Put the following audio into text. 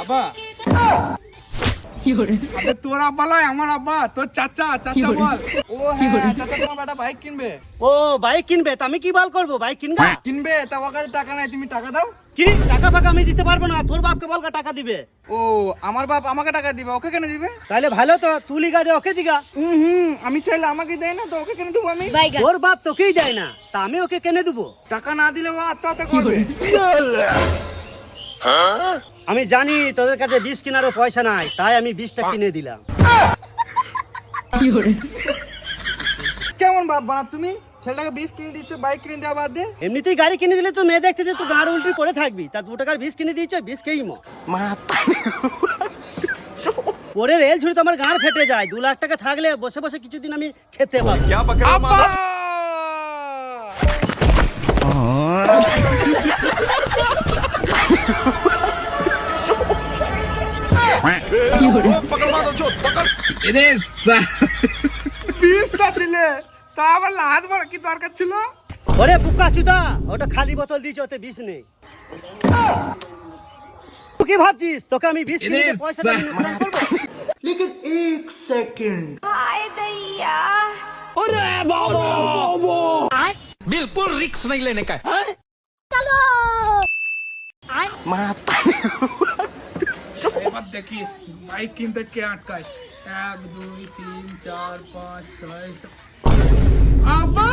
আব্বা আবে তোর আব্বা লয় আমার আব্বা, তোর চাচা চাচা বল। ও হ্যাঁ চাচা তোমার বেটা বাইক কিনবে। ও বাইক কিনবে, তা আমি কি বাল করবো? বাইক কিনবে কিনবে তা ওর কাছে টাকা নাই, তুমি টাকা দাও। কি টাকা ফাঁকা আমি দিতে পারবো না, তোর বাপকে বলকা টাকা দিবে। ও আমার বাপ আমাকে টাকা দিবে, ওকে কেন দিবে? তাহলে ভালো তো, তুই লিগা দে ওকে দিগা। আমি চাইলে আমাকে দেয় না, তো ওকে কেন দেবো আমি? তোর বাপ তোকেই দেয় না, তা আমি ওকে কেনে দেবো? টাকা না দিলে ও আত্মহত্যা করবে। আমি জানি তোদের কাছে 20 কেনারও পয়সা নাই, তাই আমি 20টা কিনে দিলাম। কেমন বাপ বানা তুমি? ছেলেটাকে 20 কিনে দিচ্ছ, বাইক কিনে দেওয়া বাদ দে। এমনিতেই গাড়ি কিনে দিলে তো মেয়ে দেখতে যে তুই গাড় উল্টি পড়ে থাকবি, তা 2 টাকার 20 কিনে দিয়েছ, 20 কেই মো পরে রেল ছুরি তো আমার গাড় ফেটে যায়। 2 লাখ টাকা থাকলে বসে বসে কিছুদিন আমি খেতে পাবো। আব্বা! বিশটা দিলে তা আবার লাহাত বড় কি দরকার ছিল? ওরে বুকা চুদা, ওটা খালি বোতল দিয়েছে, ওতে 20 নেই। তুই কি ভাবছিস তোকে আমি 20 কিনে দিয়ে পয়সাটা আমি নুকসান করবো? लेकिन एक सेकंड बिल्कुल रिक्स नहीं लेने का। এবার দেখি বাইক কিনতে কে আটকায়। 1 2 3 4 5 6 7 আব্বা